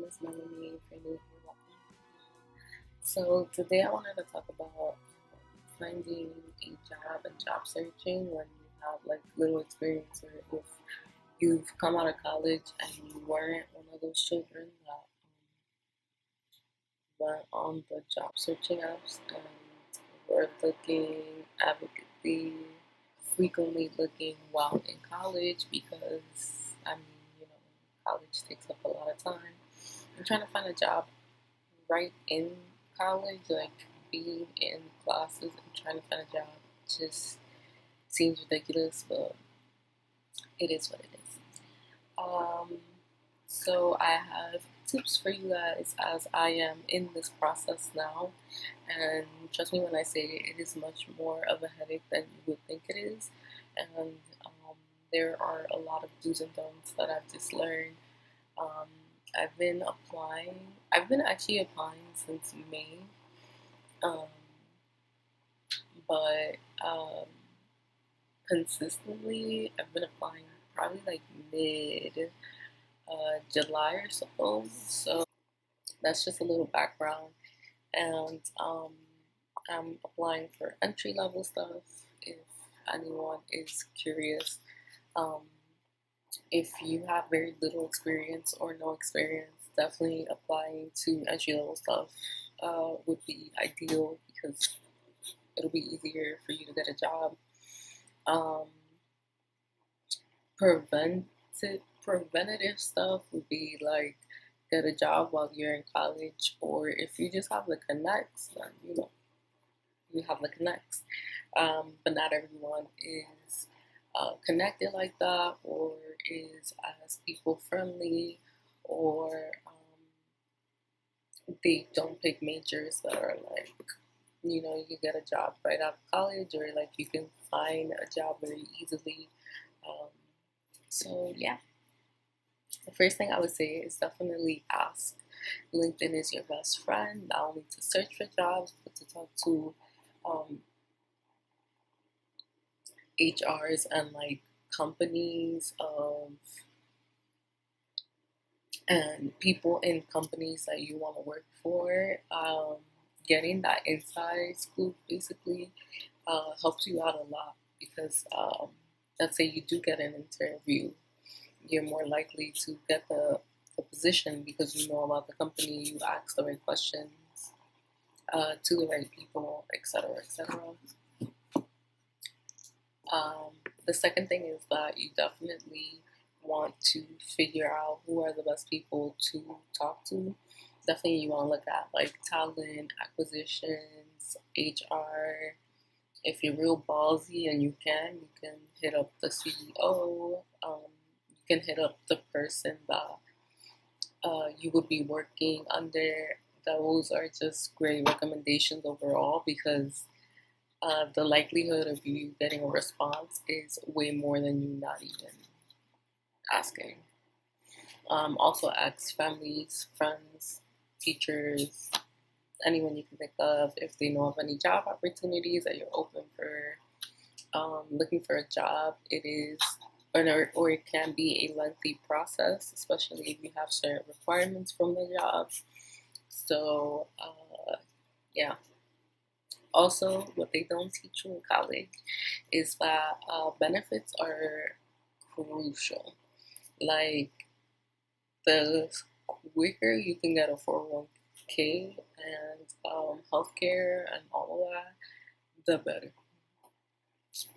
is Melanie. If you're new here, welcome. So today I wanted to talk about finding a job and job searching when you have like little experience, or if you've come out of college and you weren't one of those children that went on the job searching apps and were looking advocately, frequently looking while in college because college takes up a lot of time. I'm trying to find a job right in college, like being in classes and trying to find a job just seems ridiculous, but it is what it is. Um, so I have tips for you guys as I am in this process now, and trust me when I say it is much more of a headache than you would think it is, and there are a lot of do's and don'ts that I've just learned. Um, I've been applying. I've been actually applying since May, um, but consistently I've been applying probably like mid July or so. So that's just a little background. And I'm applying for entry level stuff if anyone is curious. Um, if you have very little experience or no experience, definitely applying to entry level stuff would be ideal because it'll be easier for you to get a job. Um, preventative stuff would be like get a job while you're in college, or if you just have the connects, then you have the connects. But not everyone is connected like that, or is as people friendly, or they don't pick majors that are like, you can get a job right out of college, or like you can find a job very easily. Um, so yeah, the first thing I would say is definitely ask. LinkedIn is your best friend, not only to search for jobs, but to talk to um, HRs and like companies and people in companies that you want to work for. Getting that inside scoop basically helps you out a lot because let's say you do get an interview, you're more likely to get the position because you know about the company, you ask the right questions to the right people, etc., etc. The second thing is that you definitely want to figure out who are the best people to talk to. Definitely, you want to look at like talent acquisitions, HR. If you're real ballsy and you can hit up the CEO. You can hit up the person that you would be working under. Those are just great recommendations overall because the likelihood of you getting a response is way more than you not even asking. Also, ask families, friends, teachers, anyone you can think of if they know of any job opportunities that you're open for. Looking for a job, it is, or it can be a lengthy process, especially if you have certain requirements from the job. So, yeah. Also, what they don't teach you in college is that benefits are crucial. Like, the quicker you can get a 401k and healthcare and all of that, the better.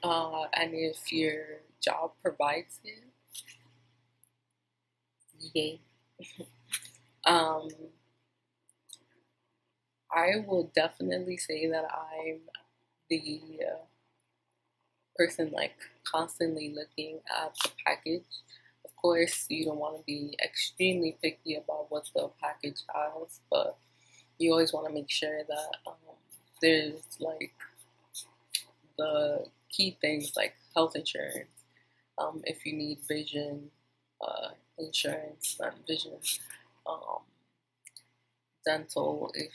And if your job provides it, yay. Um, I will definitely say that I'm the person like constantly looking at the package. Of course, you don't want to be extremely picky about what the package has, but you always want to make sure that there's like the key things like health insurance. If you need vision insurance, then vision, um, dental, if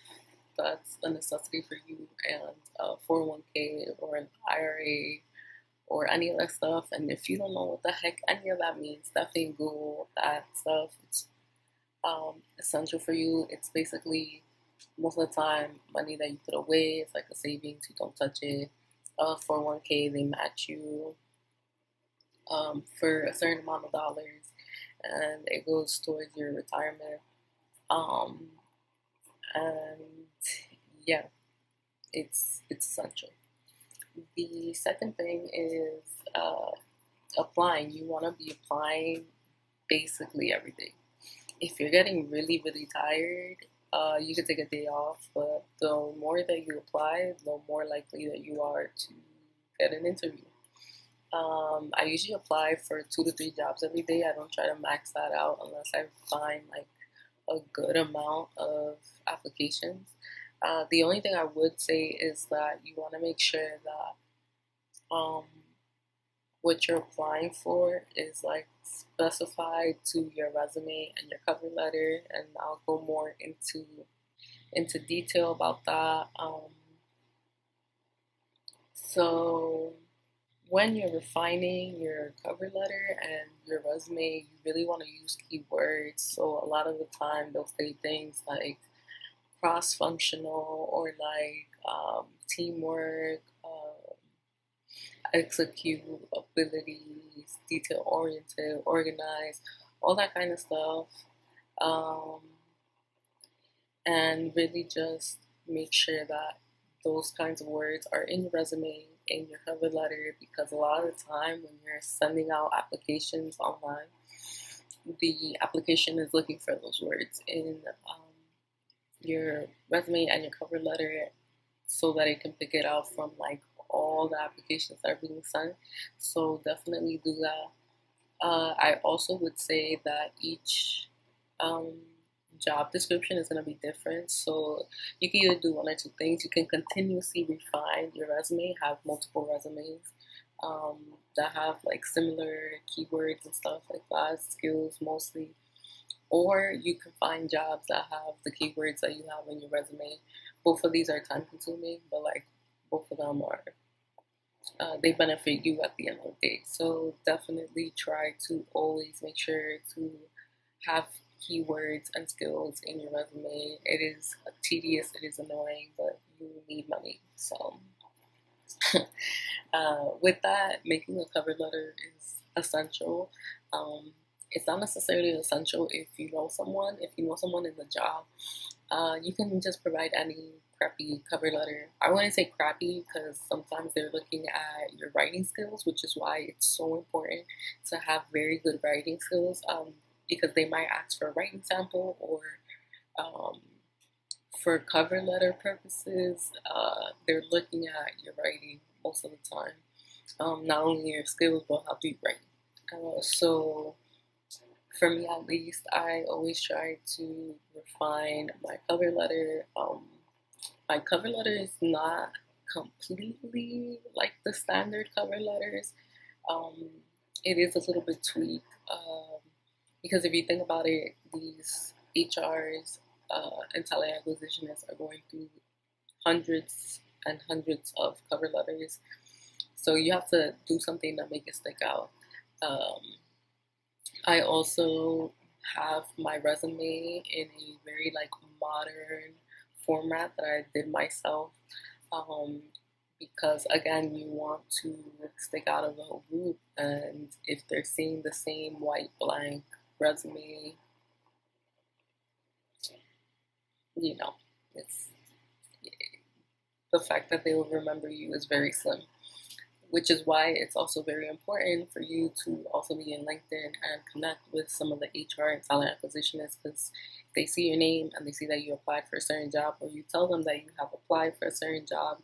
that's a necessity for you, and 401k or an IRA or any of that stuff. And if you don't know what the heck any of that means, definitely Google that stuff. It's essential for you. It's basically most of the time money that you put away. It's like a savings, you don't touch it. 401k, they match you for a certain amount of dollars, and it goes towards your retirement. Um, and yeah, it's essential. The second thing is applying. You want to be applying basically every day. If you're getting really, really tired, you can take a day off, but the more that you apply, the more likely that you are to get an interview. I usually apply for 2 to 3 jobs every day. I don't try to max that out unless I find like a good amount of applications. The only thing I would say is that you want to make sure that what you're applying for is like specified to your resume and your cover letter, and I'll go more into detail about that. So when you're refining your cover letter and your resume, you really want to use keywords. So a lot of the time they'll say things like cross-functional or like teamwork, execute abilities, detail-oriented, organized, all that kind of stuff. Um, and really just make sure that those kinds of words are in your resume, in your cover letter, because a lot of the time when you're sending out applications online, the application is looking for those words in your resume and your cover letter so that it can pick it out from like all the applications that are being sent. So definitely do that. I also would say that each um, job description is going to be different. So you can either do one or two things. You can continuously refine your resume, have multiple resumes um, that have like similar keywords and stuff like that, skills mostly. Or you can find jobs that have the keywords that you have in your resume. Both of these are time consuming, but like both of them are they benefit you at the end of the day. So definitely try to always make sure to have keywords and skills in your resume. It is tedious, it is annoying, but you need money. So with that, making a cover letter is essential. It's not necessarily essential if you know someone. If you know someone in the job, you can just provide any crappy cover letter. I wouldn't say crappy because sometimes they're looking at your writing skills, which is why it's so important to have very good writing skills because they might ask for a writing sample or um, for cover letter purposes, they're looking at your writing most of the time. Not only your skills, but how do you write. So for me at least, I always try to refine my cover letter. My cover letter is not completely like the standard cover letters. Um, it is a little bit tweaked because if you think about it, these HRs and talent acquisitionists are going through hundreds and hundreds of cover letters. So you have to do something to make it stick out. I also have my resume in a very like modern format that I did myself because again you want to stick out of the whole group, and if they're seeing the same white blank resume, you know, it's the fact that they will remember you is very slim, which is why it's also very important for you to also be in LinkedIn and connect with some of the HR and talent acquisitionists, because they see your name and they see that you applied for a certain job, or you tell them that you have applied for a certain job,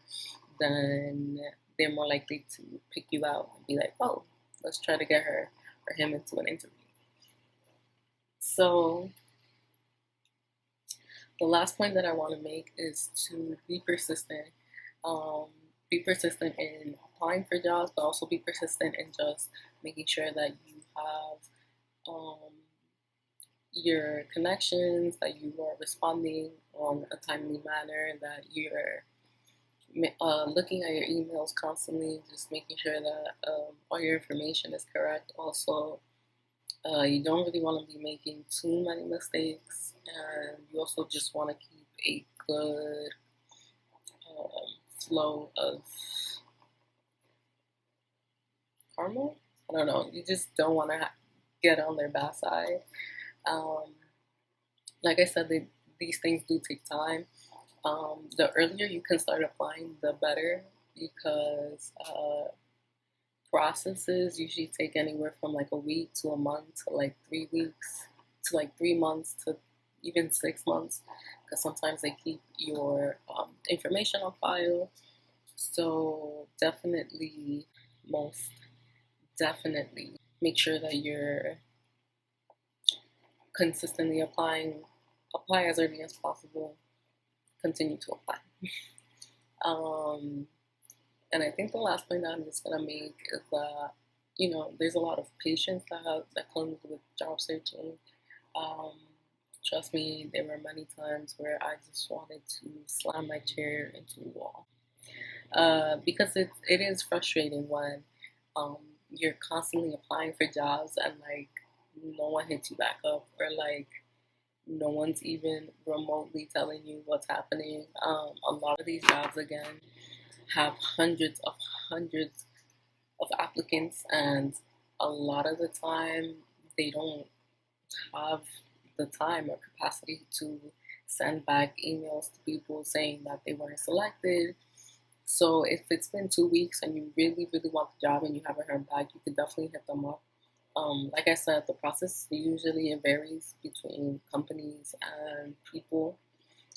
then they're more likely to pick you out and be like, oh, let's try to get her or him into an interview. So the last point that I want to make is to be persistent. Be persistent in applying for jobs, but also be persistent in just making sure that you have your connections, that you are responding on a timely manner, that you're looking at your emails constantly, just making sure that all your information is correct. Also, You don't really want to be making too many mistakes, and you also just want to keep a good flow of karma. I don't know. You just don't want to get on their bad side. Um, like I said, these things do take time. The earlier you can start applying, the better, because processes usually take anywhere from like a week to a month to like 3 weeks to like 3 months to even 6 months, because sometimes they keep your information on file. So definitely, most definitely, make sure that you're consistently applying. Apply as early as possible. Continue to apply. Um, and I think the last point that I'm just gonna make is that, there's a lot of patience that comes with job searching. Um, Trust me, there were many times where I just wanted to slam my chair into the wall. Because it is frustrating when um, you're constantly applying for jobs and like no one hits you back up, or like no one's even remotely telling you what's happening. A lot of these jobs again have hundreds of applicants, and a lot of the time they don't have the time or capacity to send back emails to people saying that they weren't selected. So if it's been 2 weeks and you really, really want the job and you haven't heard back, you could definitely hit them up. Like I said, the process usually varies between companies and people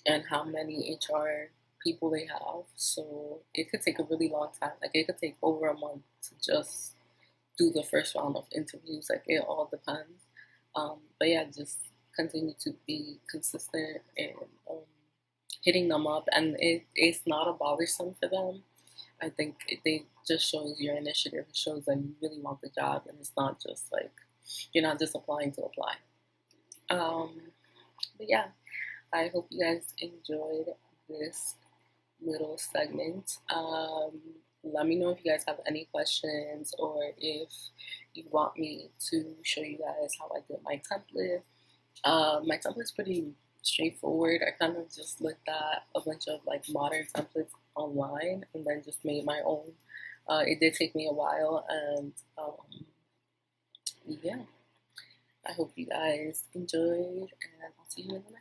and how many HR people they have. So it could take a really long time. Like it could take over a month to just do the first round of interviews. Like it all depends. But yeah, just continue to be consistent and hitting them up. And it's not a bothersome for them. I think they just shows your initiative. It shows that you really want the job, and it's not just like you're not just applying to apply. Um, but yeah, I hope you guys enjoyed this little segment. Let me know if you guys have any questions, or if you want me to show you guys how I did my template. My template's pretty straightforward. I kind of just looked at a bunch of like modern templates online and then just made my own. It did take me a while, and yeah, I hope you guys enjoyed, and I'll see you in the next